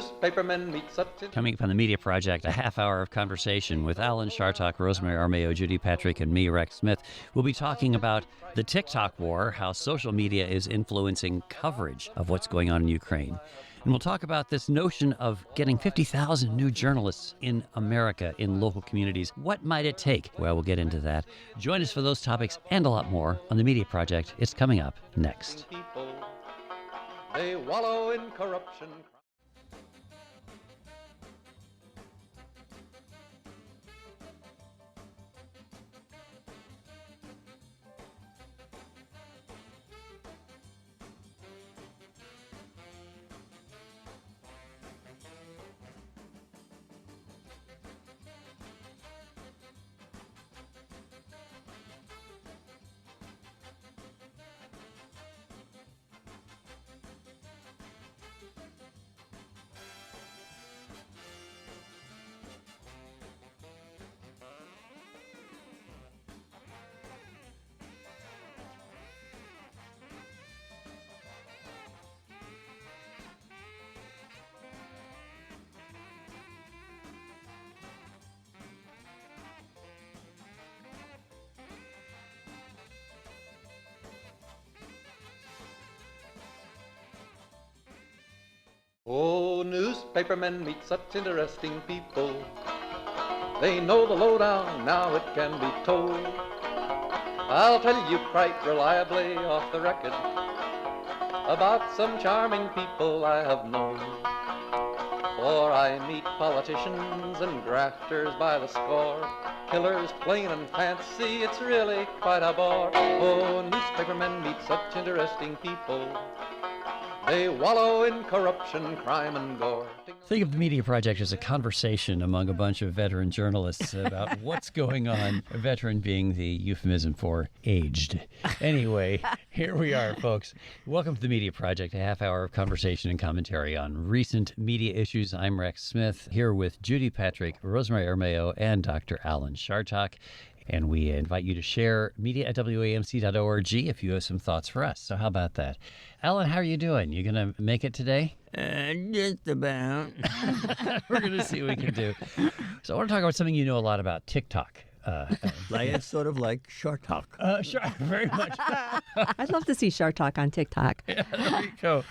newspapermen meet such... Coming up on the Media Project, a half hour of conversation with Alan Chartock, Rosemary Armayo, Judy Patrick, and me, Rex Smith. We'll be talking about the TikTok war, how social media is influencing coverage of what's going on in Ukraine. And we'll talk about this notion of getting 50,000 new journalists in America, in local communities. What might it take? Well, we'll get into that. Join us for those topics and a lot more on the Media Project. It's coming up next. They wallow in corruption. Oh, newspapermen meet such interesting people. They know the lowdown, now it can be told. I'll tell you quite reliably off the record about some charming people I have known. For I meet politicians and grafters by the score, killers plain and fancy, it's really quite a bore. Oh, newspapermen meet such interesting people. They wallow in corruption, crime, and gore. Think of the Media Project as a conversation among a bunch of veteran journalists about what's going on, a veteran being the euphemism for aged. Anyway, here we are, folks. Welcome to the Media Project, a half hour of conversation and commentary on recent media issues. I'm Rex Smith, here with Judy Patrick, Rosemary Armayo, and Dr. Alan Chartock. And we invite you to share media at WAMC.org if you have some thoughts for us. So how about that? Alan, how are you doing? You going to make it today? Just about. We're going to see what we can do. So I want to talk about something you know a lot about, TikTok. It's sort of like Shark Talk. Sure, very much. I'd love to see Shark Talk on TikTok. Yeah, there you go.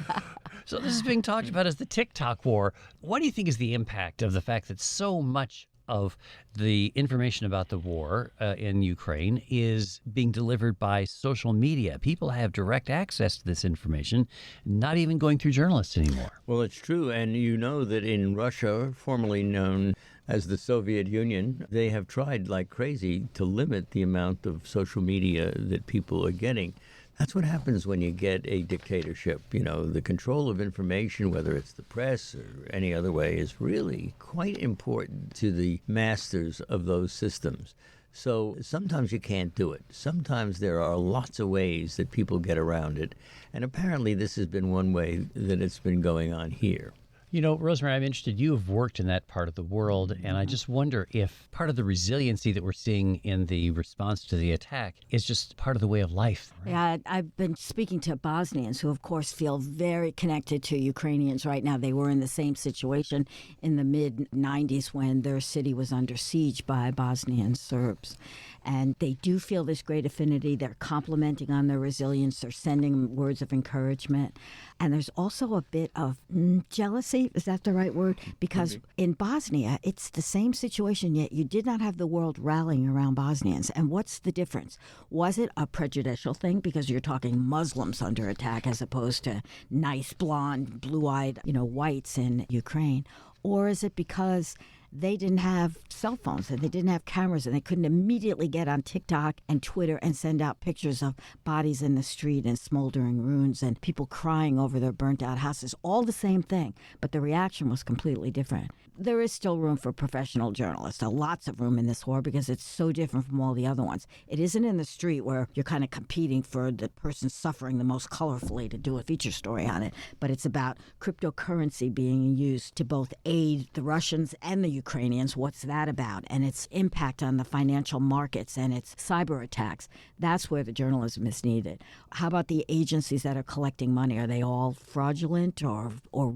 So this is being talked about as the TikTok war. What do you think is the impact of the fact that so much of the information about the war in Ukraine is being delivered by social media? People have direct access to this information, not even going through journalists anymore. Well, it's true. And you know that in Russia, formerly known as the Soviet Union, they have tried like crazy to limit the amount of social media that people are getting. That's what happens when you get a dictatorship. You know, the control of information, whether it's the press or any other way, is really quite important to the masters of those systems. So sometimes you can't do it. Sometimes there are lots of ways that people get around it. And apparently this has been one way that it's been going on here. You know, Rosemary, I'm interested. You have worked in that part of the world, and I just wonder if part of the resiliency that we're seeing in the response to the attack is just part of the way of life. Right? Yeah, I've been speaking to Bosnians who, of course, feel very connected to Ukrainians right now. They were in the same situation in the mid-'90s when their city was under siege by Bosnian Serbs. And they do feel this great affinity. They're complimenting on their resilience. They're sending words of encouragement. And there's also a bit of jealousy. Is that the right word? Because in Bosnia, it's the same situation, yet you did not have the world rallying around Bosnians. And what's the difference? Was it a prejudicial thing because you're talking Muslims under attack as opposed to nice, blonde, blue-eyed, whites in Ukraine? Or is it because they didn't have cell phones and they didn't have cameras and they couldn't immediately get on TikTok and Twitter and send out pictures of bodies in the street and smoldering ruins and people crying over their burnt out houses? All the same thing, but the reaction was completely different. There is still room for professional journalists, lots of room in this war because it's so different from all the other ones. It isn't in the street where you're kind of competing for the person suffering the most colorfully to do a feature story on it, but it's about cryptocurrency being used to both aid the Russians and the Ukrainians. What's that about? And its impact on the financial markets and its cyber attacks. That's where the journalism is needed. How about the agencies that are collecting money? Are they all fraudulent or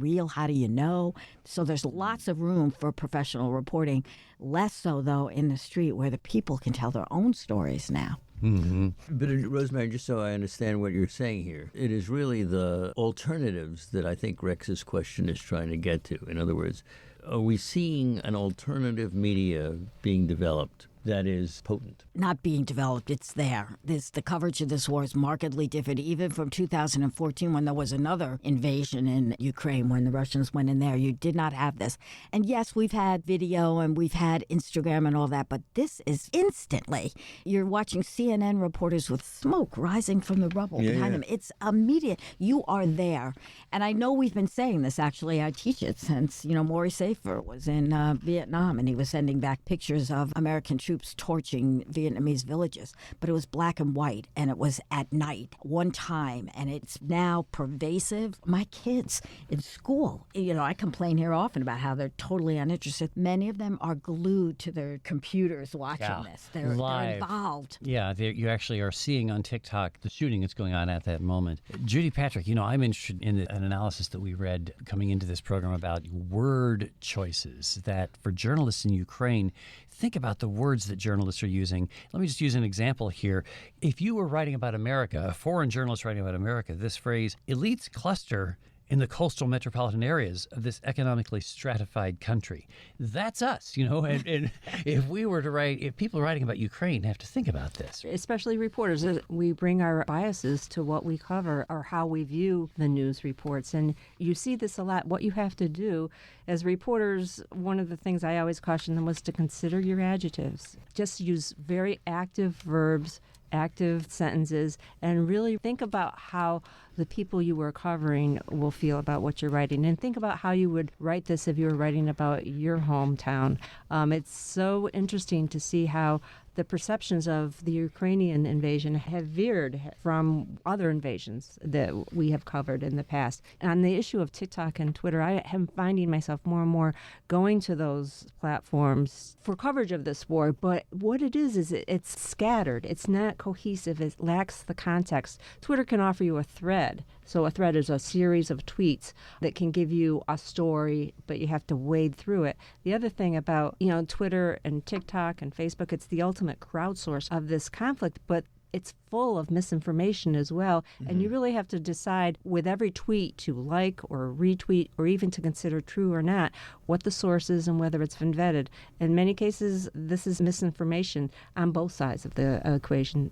real? How do you know? So there's lots of room for professional reporting. Less so, though, in the street where the people can tell their own stories now. But Rosemary, just so I understand what you're saying here, it is really the alternatives that I think Rex's question is trying to get to. In other words, are we seeing an alternative media being developed that is potent? Not being developed, it's there. The coverage of this war is markedly different, even from 2014 when there was another invasion in Ukraine, when the Russians went in there. You did not have this. And yes, we've had video and we've had Instagram and all that, but this is instantly. You're watching CNN reporters with smoke rising from the rubble behind them. It's immediate. You are there. And I know we've been saying this, actually. I teach it since, Maury Safer was in Vietnam, and he was sending back pictures of American troops torching Vietnamese villages, but it was black and white, and it was at night, one time, and it's now pervasive. My kids in school, I complain here often about how they're totally uninterested. Many of them are glued to their computers watching this. They're involved. Yeah, you actually are seeing on TikTok the shooting that's going on at that moment. Judy Patrick, I'm interested in an analysis that we read coming into this program about word choices, that for journalists in Ukraine, think about the words that journalists are using. Let me just use an example here. If you were writing about America, a foreign journalist writing about America, this phrase, elites cluster in the coastal metropolitan areas of this economically stratified country. That's us, and if we were to write, if people writing about Ukraine have to think about this. Especially reporters, we bring our biases to what we cover or how we view the news reports. And you see this a lot. What you have to do as reporters, one of the things I always caution them was to consider your adjectives. Just use very active verbs, active sentences, and really think about how the people you were covering will feel about what you're writing. And think about how you would write this if you were writing about your hometown. It's so interesting to see how the perceptions of the Ukrainian invasion have veered from other invasions that we have covered in the past. And on the issue of TikTok and Twitter, I am finding myself more and more going to those platforms for coverage of this war. But what it is it's scattered. It's not cohesive. It lacks the context. Twitter can offer you a thread. So a thread is a series of tweets that can give you a story, but you have to wade through it. The other thing about, Twitter and TikTok and Facebook, it's the ultimate crowdsource of this conflict, but it's full of misinformation as well. Mm-hmm. And you really have to decide with every tweet to like or retweet or even to consider true or not, what the source is and whether it's been vetted. In many cases, this is misinformation on both sides of the equation.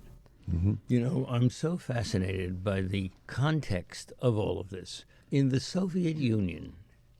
Mm-hmm. I'm so fascinated by the context of all of this. In the Soviet Union,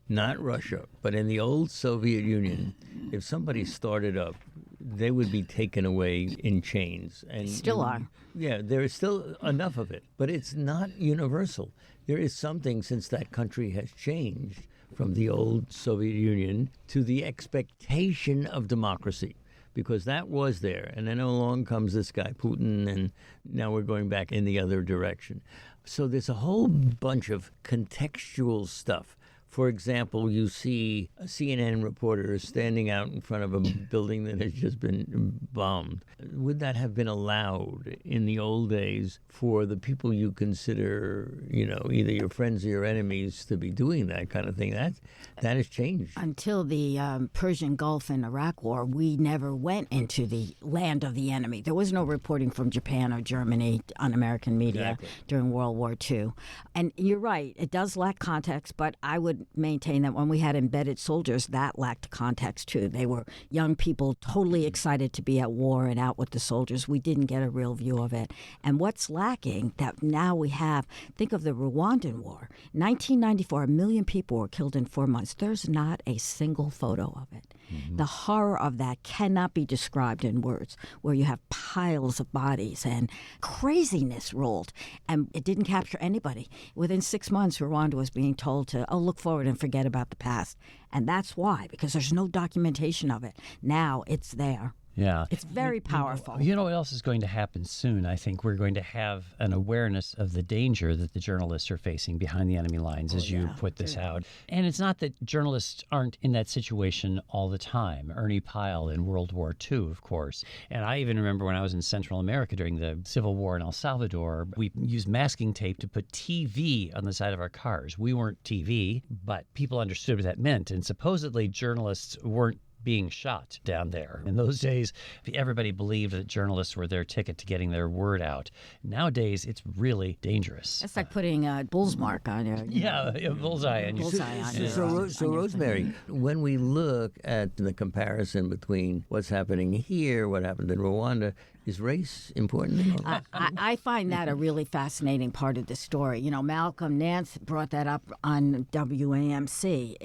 not Russia, but in the old Soviet Union, if somebody started up, they would be taken away in chains. And still are. Yeah, there is still enough of it, but it's not universal. There is something, since that country has changed from the old Soviet Union to the expectation of democracy, because that was there. And then along comes this guy, Putin, and now we're going back in the other direction. So there's a whole bunch of contextual stuff. For example, you see a CNN reporter standing out in front of a building that has just been bombed. Would that have been allowed in the old days for the people you consider, either your friends or your enemies to be doing that kind of thing? That has changed. Until the Persian Gulf and Iraq War, we never went into the land of the enemy. There was no reporting from Japan or Germany on American media during World War II. And you're right, it does lack context, but I would maintain that when we had embedded soldiers, that lacked context too. They were young people totally excited to be at war and out with the soldiers. We didn't get a real view of it. And what's lacking that now we have, think of the Rwandan war. 1994, 1 million people were killed in 4 months. There's not a single photo of it. Mm-hmm. The horror of that cannot be described in words, where you have piles of bodies and craziness rolled. And it didn't capture anybody. Within 6 months, Rwanda was being told to, look forward and forget about the past. And that's why, because there's no documentation of it. Now it's there. Yeah. It's very powerful. You know what else is going to happen soon? I think we're going to have an awareness of the danger that the journalists are facing behind the enemy lines as you put this out. And it's not that journalists aren't in that situation all the time. Ernie Pyle in World War II, of course. And I even remember when I was in Central America during the Civil War in El Salvador, we used masking tape to put TV on the side of our cars. We weren't TV, but people understood what that meant. And supposedly journalists weren't being shot down there. In those days, everybody believed that journalists were their ticket to getting their word out. Nowadays, it's really dangerous. It's like putting a bull's mark on your A bullseye on you. bullseye on your So Rosemary, when we look at the comparison between what's happening here, what happened in Rwanda, is race important? I find that a really fascinating part of the story. You know, Malcolm Nance brought that up on WAMC.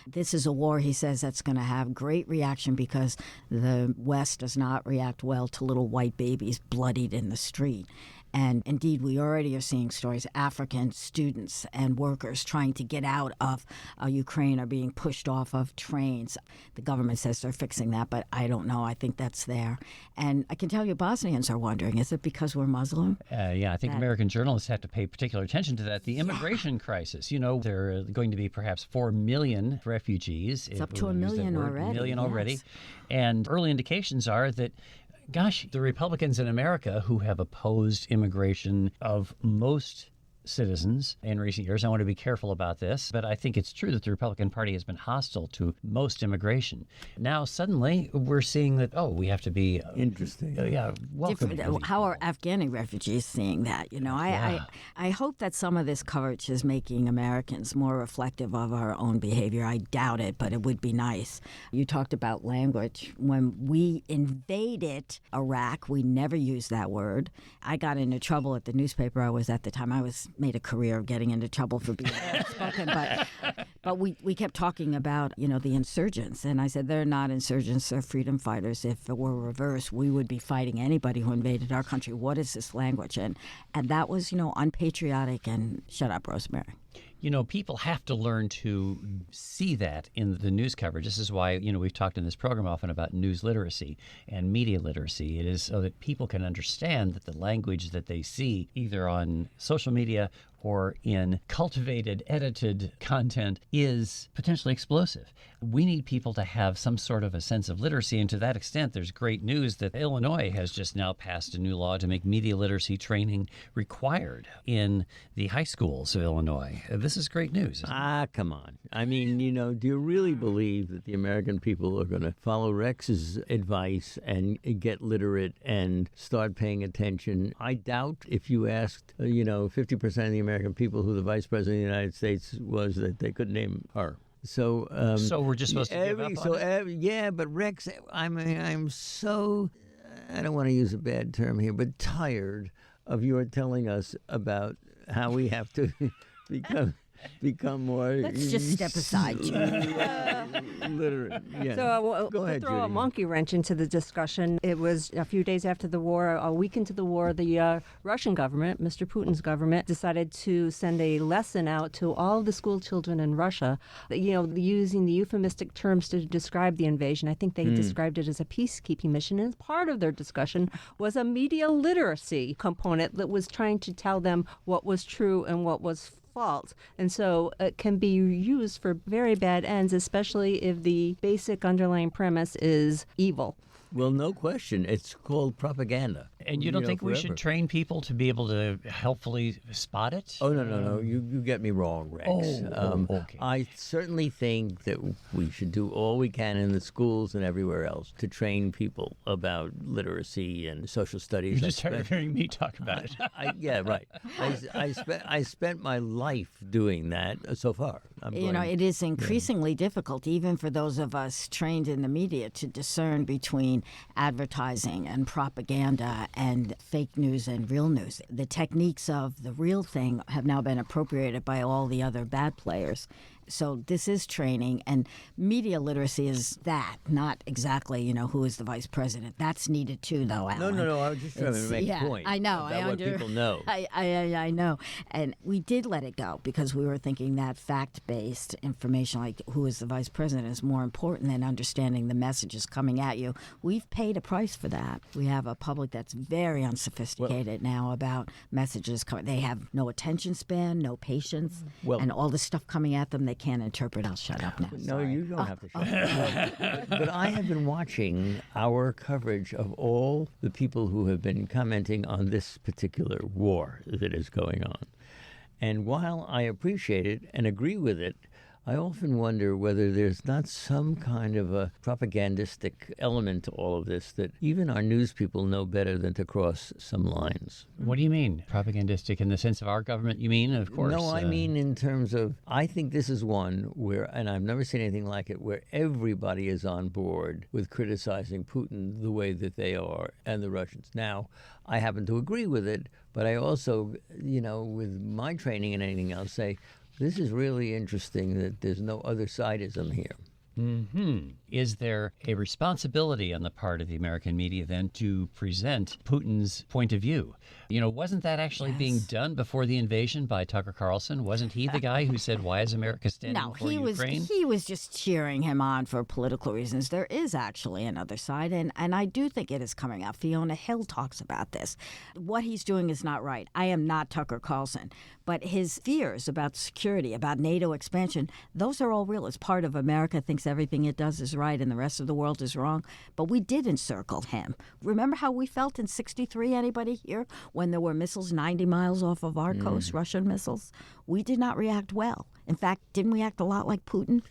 This is a war, he says, that's going to have great reaction because the West does not react well to little white babies bloodied in the street. And indeed, we already are seeing stories. African students and workers trying to get out of Ukraine are being pushed off of trains. The government says they're fixing that, but I don't know. I think that's there. And I can tell you Bosnians are wondering, is it because we're Muslim? Yeah, I think American journalists have to pay particular attention to that. The immigration crisis, you know, there are going to be perhaps 4 million refugees. It's up to 1 million already. 1 million already. Yes. And early indications are that gosh, the Republicans in America who have opposed immigration of most citizens in recent years. I want to be careful about this, but I think it's true that the Republican Party has been hostile to most immigration. Now, suddenly, we're seeing that, we have to be... Interesting. Welcoming. How are Afghani refugees seeing that? You know, I hope that some of this coverage is making Americans more reflective of our own behavior. I doubt it, but it would be nice. You talked about language. When we invaded Iraq, we never used that word. I got into trouble at the newspaper I was at the time. I made a career of getting into trouble for being outspoken, but we kept talking about, you know, the insurgents, and I said they're not insurgents, they're freedom fighters. If it were reversed, we would be fighting anybody who invaded our country. What is this language? And that was, you know, unpatriotic. And shut up, Rosemary. You know, people have to learn to see that in the news coverage. This is why, you know, we've talked in this program often about news literacy and media literacy. It is so that people can understand that the language that they see either on social media or in cultivated, edited content is potentially explosive. We need people to have some sort of a sense of literacy, and to that extent, there's great news that Illinois has just now passed a new law to make media literacy training required in the high schools of Illinois. This is great news. Come on. I mean, you know, do you really believe that the American people are going to follow Rex's advice and get literate and start paying attention? I doubt if you asked, 50% of the American people who the vice president of the United States was, that they could name her. So we're just supposed to give up on it? Yeah, but Rex, I'm so, I don't want to use a bad term here, but tired of your telling us about how we have to become more. Let's just step aside, Judy. Literate. Yeah. So Go ahead, to throw Judy. a monkey wrench into the discussion, it was a few days after the war, a week into the war, the Russian government, Mr. Putin's government, decided to send a lesson out to all the school children in Russia, using the euphemistic terms to describe the invasion. I think they described it as a peacekeeping mission, and part of their discussion was a media literacy component that was trying to tell them what was true and what was fault. And so it can be used for very bad ends, especially if the basic underlying premise is evil. Well, no question. It's called propaganda. And you don't think we should train people to be able to helpfully spot it? Oh, no. You get me wrong, Rex. Okay. I certainly think that we should do all we can in the schools and everywhere else to train people about literacy and social studies. You just started hearing me talk about it. Yeah, right. I spent my life doing that so far. It is increasingly difficult, even for those of us trained in the media, to discern between advertising and propaganda and fake news and real news. The techniques of the real thing have now been appropriated by all the other bad players. So this is training, and media literacy is that, not exactly, who is the vice president. That's needed too, though, Alan. No. I was just trying to make a point. I know. About what people know. I know. And we did let it go because we were thinking that fact-based information, like who is the vice president, is more important than understanding the messages coming at you. We've paid a price for that. We have a public that's very unsophisticated now about messages coming. They have no attention span, no patience, and all the stuff coming at them they can't interpret. I'll shut up now. No, you don't have to shut up. But I have been watching our coverage of all the people who have been commenting on this particular war that is going on. And while I appreciate it and agree with it, I often wonder whether there's not some kind of a propagandistic element to all of this that even our news people know better than to cross some lines. What do you mean? Propagandistic in the sense of our government, you mean? Of course. No, I mean in terms of, I think this is one where, and I've never seen anything like it, where everybody is on board with criticizing Putin the way that they are and the Russians. Now, I happen to agree with it, but I also, with my training and anything else, say, this is really interesting that there's no other sidism here. Is there a responsibility on the part of the American media then to present Putin's point of view? Wasn't that actually being done before the invasion by Tucker Carlson? Wasn't he the guy who said, why is America standing for Ukraine? He was just cheering him on for political reasons. There is actually another side, and I do think it is coming out. Fiona Hill talks about this. What he's doing is not right. I am not Tucker Carlson, but his fears about security, about NATO expansion, those are all real. It's part of America thinks everything it does is right and the rest of the world is wrong. But we did encircle him. Remember how we felt in '63, anybody here, when there were missiles 90 miles off of our coast, Russian missiles? We did not react well. In fact, didn't we act a lot like Putin?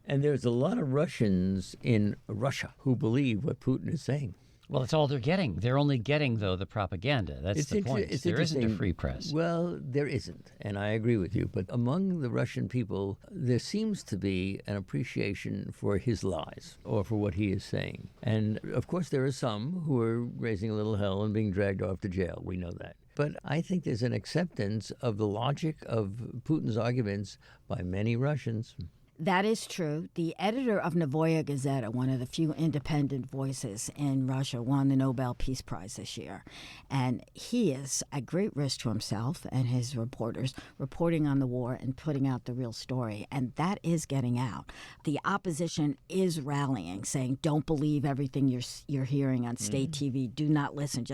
And there's a lot of Russians in Russia who believe what Putin is saying. Well, it's all they're getting. They're only getting, though, the propaganda. That's the point. There isn't a free press. Well, there isn't, and I agree with you. But among the Russian people, there seems to be an appreciation for his lies or for what he is saying. And, of course, there are some who are raising a little hell and being dragged off to jail. We know that. But I think there's an acceptance of the logic of Putin's arguments by many Russians. That is true. The editor of Novaya Gazeta, one of the few independent voices in Russia, won the Nobel Peace Prize this year. And he is at great risk to himself and his reporters reporting on the war and putting out the real story. And that is getting out. The opposition is rallying, saying, don't believe everything you're hearing on state TV. Do not listen.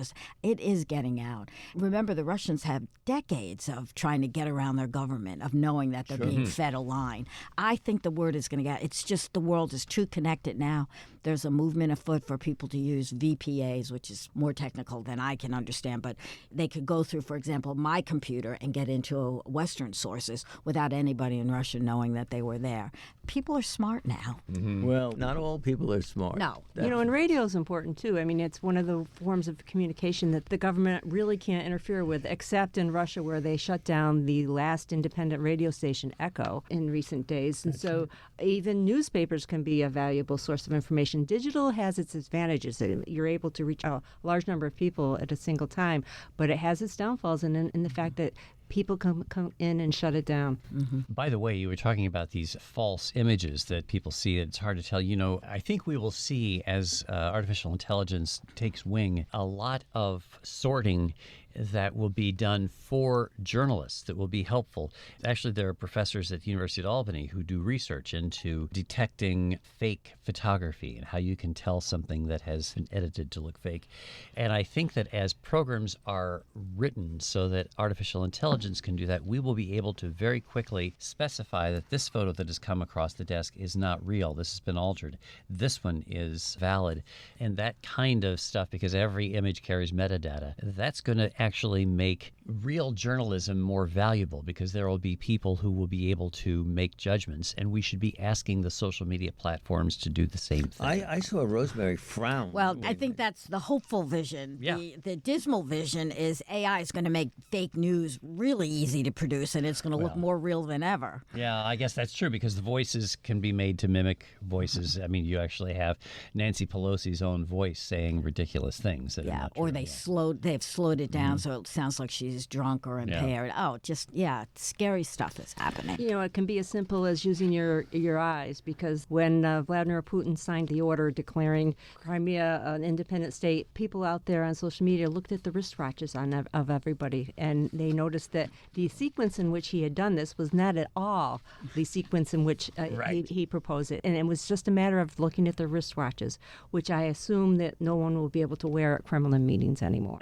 It is getting out. Remember, the Russians have decades of trying to get around their government, of knowing that they're being fed a line. I think the word is going to get. It's just the world is too connected now. There's a movement afoot for people to use VPAs, which is more technical than I can understand, but they could go through, for example, my computer and get into Western sources without anybody in Russia knowing that they were there. People are smart now. Well, not all people are smart. No. And radio is important, too. I mean, it's one of the forms of communication that the government really can't interfere with, except in Russia, where they shut down the last independent radio station, Echo, in recent days. And so even newspapers can be a valuable source of information. Digital has its advantages. You're able to reach a large number of people at a single time, but it has its downfalls in the fact that people come in and shut it down. By the way, you were talking about these false images that people see. It's hard to tell. I think we will see, as artificial intelligence takes wing, a lot of sorting that will be done for journalists that will be helpful. Actually, there are professors at the University of Albany who do research into detecting fake photography and how you can tell something that has been edited to look fake. And I think that as programs are written so that artificial intelligence can do that, we will be able to very quickly specify that this photo that has come across the desk is not real. This has been altered. This one is valid. And that kind of stuff, because every image carries metadata, that's going to actually make real journalism more valuable, because there will be people who will be able to make judgments, and we should be asking the social media platforms to do the same thing. I saw Rosemary frown. Well, I think that's the hopeful vision. Yeah. The dismal vision is AI is going to make fake news really really easy to produce, and it's going to look more real than ever. Yeah, I guess that's true because the voices can be made to mimic voices. I mean, you actually have Nancy Pelosi's own voice saying ridiculous things. That are Yeah, not or true. they've slowed it down so it sounds like she's drunk or impaired. Oh, just scary stuff is happening. You know, it can be as simple as using your eyes, because when Vladimir Putin signed the order declaring Crimea an independent state, people out there on social media looked at the wristwatches of everybody, and they noticed that the sequence in which he had done this was not at all the sequence in which he proposed it. And it was just a matter of looking at the wristwatches, which I assume that no one will be able to wear at Kremlin meetings anymore.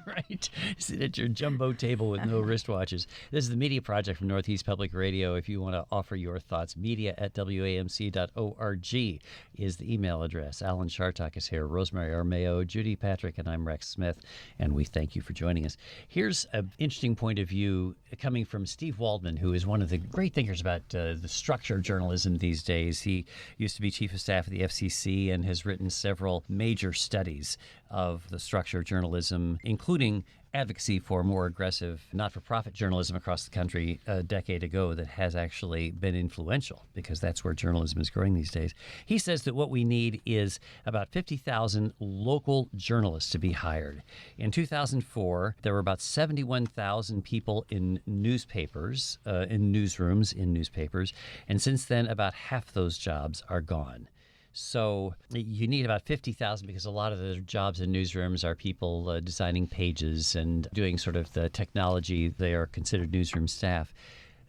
Right. Sit at your jumbo table with no wristwatches. This is the Media Project from Northeast Public Radio. If you want to offer your thoughts, media@wamc.org is the email address. Alan Chartock is here, Rosemary Armeo, Judy Patrick, and I'm Rex Smith, and we thank you for joining us. Here's an interesting point of view coming from Steve Waldman, who is one of the great thinkers about the structure of journalism these days. He used to be chief of staff at the FCC and has written several major studies of the structure of journalism, including advocacy for more aggressive not-for-profit journalism across the country a decade ago that has actually been influential because that's where journalism is growing these days. He says that what we need is about 50,000 local journalists to be hired. In 2004, there were about 71,000 people in newspapers, in newsrooms, in newspapers, and since then, about half those jobs are gone. So you need about 50,000 because a lot of the jobs in newsrooms are people designing pages and doing sort of the technology. They are considered newsroom staff.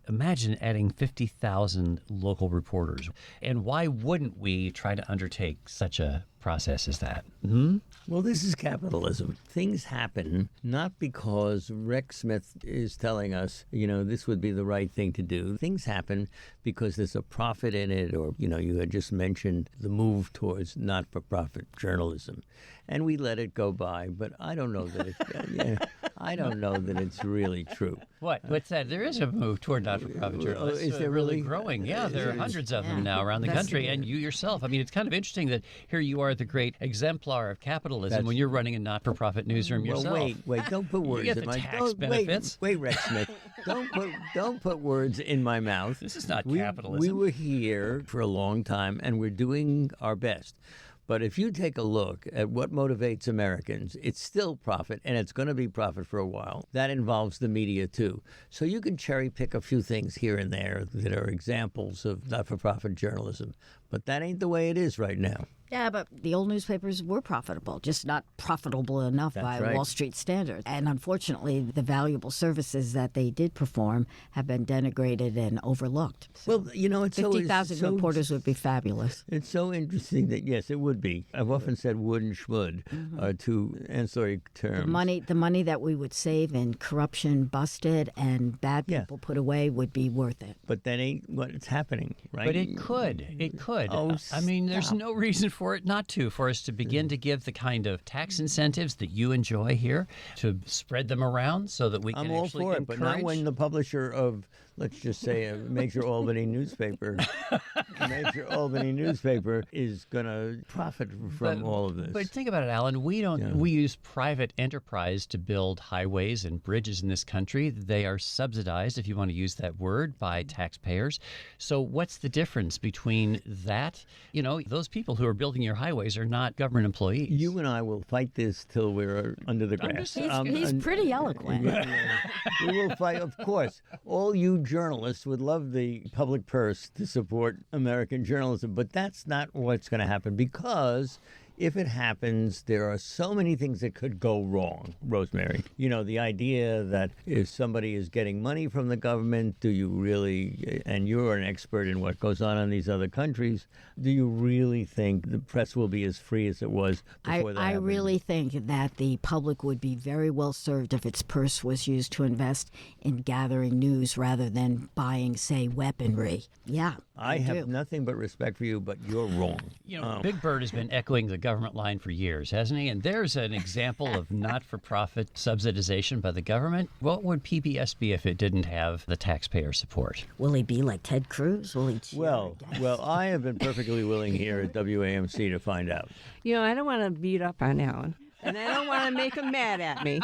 Imagine adding 50,000 local reporters. And why wouldn't we try to undertake such a process as that? Well, this is capitalism. Things happen not because Rex Smith is telling us, this would be the right thing to do. Things happen because there's a profit in it, or, you had just mentioned the move towards not-for-profit journalism. And we let it go by, but I don't know that I don't know that it's really true. What's that? There is a move toward not-for-profit journalists. Is there really? Growing? Yeah, there are hundreds of them now around the country. And you yourself, I mean, it's kind of interesting that here you are, the great exemplar of capitalism, when you're running a not-for-profit newsroom yourself. Well, wait, don't put words you get in the my tax benefits. Wait, Rex Smith, don't put words in my mouth. This is not capitalism. We were here for a long time, and we're doing our best. But if you take a look at what motivates Americans, it's still profit, and it's going to be profit for a while. That involves the media, too. So you can cherry pick a few things here and there that are examples of not-for-profit journalism. But that ain't the way it is right now. Yeah, but the old newspapers were profitable, just not profitable enough by right. Wall Street standards. And unfortunately, the valuable services that they did perform have been denigrated and overlooked. So Well, it's 50,000 reporters would be fabulous. It's so interesting that, yes, it would be. I've often said would and schwould are two ancillary terms. The money that we would save in corruption busted and bad Yeah. people put away would be worth it. But that ain't what's happening, right? But it could. It could. Oh, I mean, there's stop. no reason for it not to, for us to begin to give the kind of tax incentives that you enjoy here, to spread them around so that we can I'm all actually for it, but not encourage- when the publisher of, let's just say, a major Albany newspaper, is going to profit from all of this. But think about it, Alan. We use private enterprise to build highways and bridges in this country. They are subsidized, if you want to use that word, by taxpayers. So what's the difference between that? Those people who are building your highways are not government employees. You and I will fight this till we're under the grass. He's pretty eloquent. We will fight, of course. All you journalists would love the public purse to support American journalism, but that's not what's going to happen, because if it happens, there are so many things that could go wrong, Rosemary. The idea that if somebody is getting money from the government, do you really, and you're an expert in what goes on in these other countries, do you really think the press will be as free as it was before that I happened? really think that the public would be very well served if its purse was used to invest in gathering news rather than buying, say, weaponry. Yeah, I have do. nothing but respect for you, but you're wrong. Big Bird has been echoing the government line for years, hasn't he? And there's an example of not-for-profit subsidization by the government. What would PBS be if it didn't have the taxpayer support? Will he be like Ted Cruz? Will he cheer Well, against- I have been perfectly willing here at WAMC to find out. I don't want to beat up on Alan, and I don't want to make him mad at me.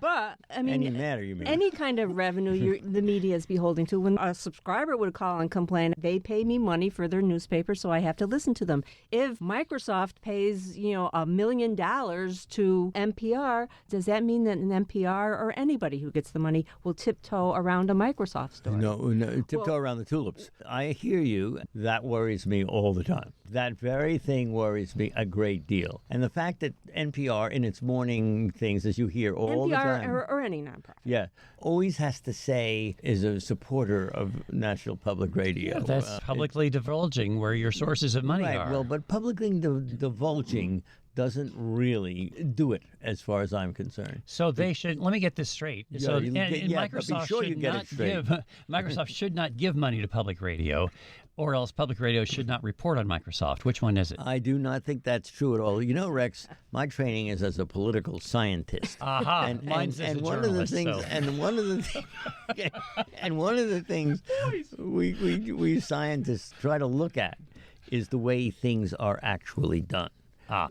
But I mean, Any matter, you mean? any kind of revenue the media is beholding to. When a subscriber would call and complain, they pay me money for their newspaper, so I have to listen to them. If Microsoft pays, $1 million to NPR, does that mean that an NPR or anybody who gets the money will tiptoe around a Microsoft store? No, tiptoe around the tulips. I hear you. That worries me all the time. That very thing worries me a great deal. And the fact that NPR, in its morning things, as you hear all the NPR time, or any nonprofit. yeah, always has to say is a supporter of National Public Radio. That's publicly divulging where your sources of money right. are. Well, but publicly divulging doesn't really do it, as far as I'm concerned. So they should. Let me get this straight. So you get- and yeah, but be Microsoft sure you should get it not straight. give. Microsoft should not give money to public radio, or else public radio should not report on Microsoft. Which one is it? I do not think that's true at all. You know, Rex, my training is as a political scientist. Aha, mine's as a one of the journalist, things, so- and one of the, and one of the things we scientists try to look at is the way things are actually done.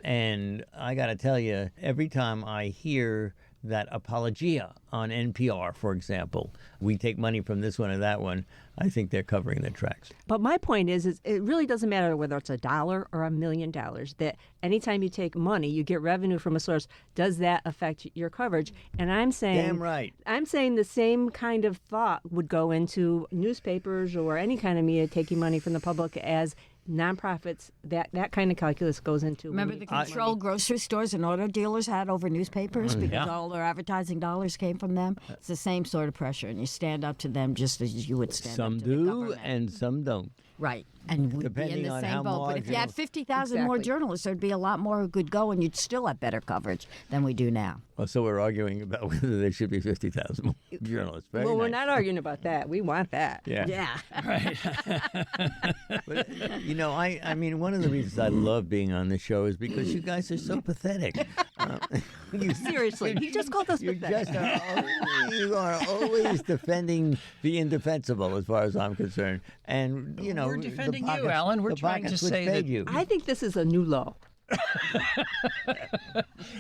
And I got to tell you, every time I hear that apologia on NPR, for example, we take money from this one or that one, I think they're covering their tracks. But my point is it really doesn't matter whether it's $1 or $1 million, that anytime you take money, you get revenue from a source. Does that affect your coverage? And I'm saying... Damn right. I'm saying the same kind of thought would go into newspapers or any kind of media taking money from the public as nonprofits. That kind of calculus goes into... Remember the control grocery stores and auto dealers had over newspapers because all their advertising dollars came from them? It's the same sort of pressure, and you stand up to them just as you would stand Some up to the do government. and some don't. Right. And we'd be Depending in the on same how boat. But if you had marginal- 50,000 more Exactly. journalists, there'd be a lot more who could go, and you'd still have better coverage than we do now. Well, so we're arguing about whether there should be 50,000 more journalists. Very Well, we're nice. not arguing about that. We want that. Yeah. Yeah. But, I mean, one of the reasons I love being on the show is because you guys are so pathetic. You, Seriously, he just called us you pathetic. just you are always defending the indefensible, as far as I'm concerned. And you know, We're defending the you, pockets- Alan. We're the trying to pockets which say fed that- you. I think this is a new low.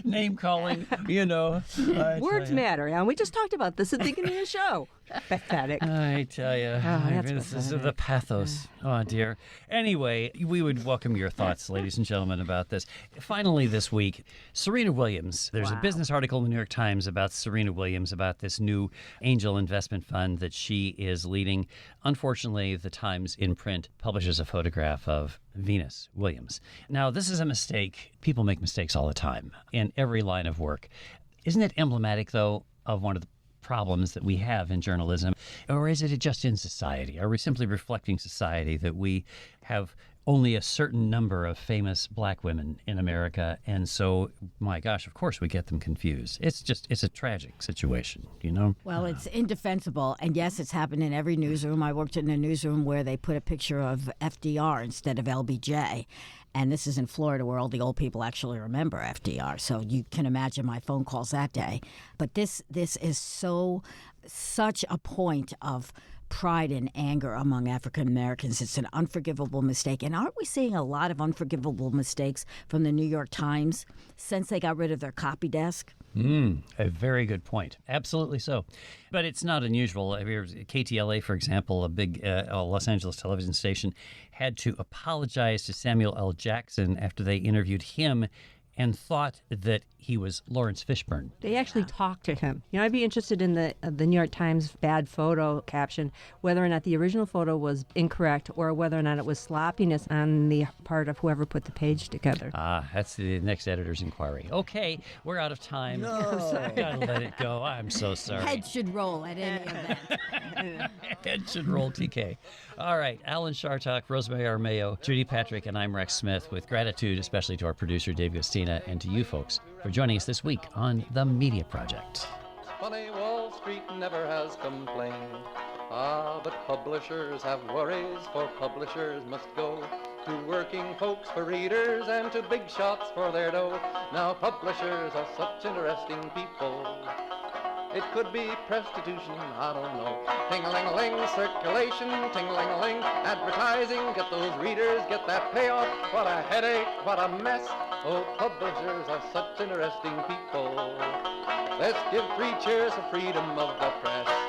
Name calling, Words matter, and we just talked about this at the beginning of the show. Pathetic. I tell you, that's this is the pathos. Oh, dear. Anyway, we would welcome your thoughts, ladies and gentlemen, about this. Finally, this week, Serena Williams. There's a business article in the New York Times about Serena Williams, about this new angel investment fund that she is leading. Unfortunately, the Times in print publishes a photograph of Venus Williams. Now, this is a mistake. People make mistakes all the time in every line of work. Isn't it emblematic, though, of one of the problems that we have in journalism? Or is it just in society? Are we simply reflecting society that we have only a certain number of famous black women in America, and so, my gosh, of course we get them confused. It's a tragic situation, you know? Well, it's indefensible, and yes, it's happened in every newsroom. I worked in a newsroom where they put a picture of FDR instead of LBJ, and this is in Florida where all the old people actually remember FDR, so you can imagine my phone calls that day. But this is such a point of pride and anger among African Americans. It's an unforgivable mistake. And aren't we seeing a lot of unforgivable mistakes from the New York Times since they got rid of their copy desk? A very good point. Absolutely so. But it's not unusual. KTLA, for example, a big Los Angeles television station, had to apologize to Samuel L. Jackson after they interviewed him and thought that he was Lawrence Fishburne. They actually talked to him. I'd be interested in the New York Times bad photo caption, whether or not the original photo was incorrect or whether or not it was sloppiness on the part of whoever put the page together. That's the next editor's inquiry. Okay, we're out of time. No. Gotta let it go. I'm so sorry. Head should roll at any event. Head should roll, TK. All right, Alan Shartok, Rosemary Armeo, Judy Patrick, and I'm Rex Smith, with gratitude especially to our producer, Dave Gostina, and to you folks for joining us this week on The Media Project. Funny Wall Street never has complained. But publishers have worries, for publishers must go to working folks for readers and to big shots for their dough. Now publishers are such interesting people. It could be prostitution, I don't know. Ting-a-ling-a-ling, circulation, ting-a-ling-a-ling, advertising, get those readers, get that payoff. What a headache, what a mess. Oh, publishers are such interesting people. Let's give 3 cheers for freedom of the press.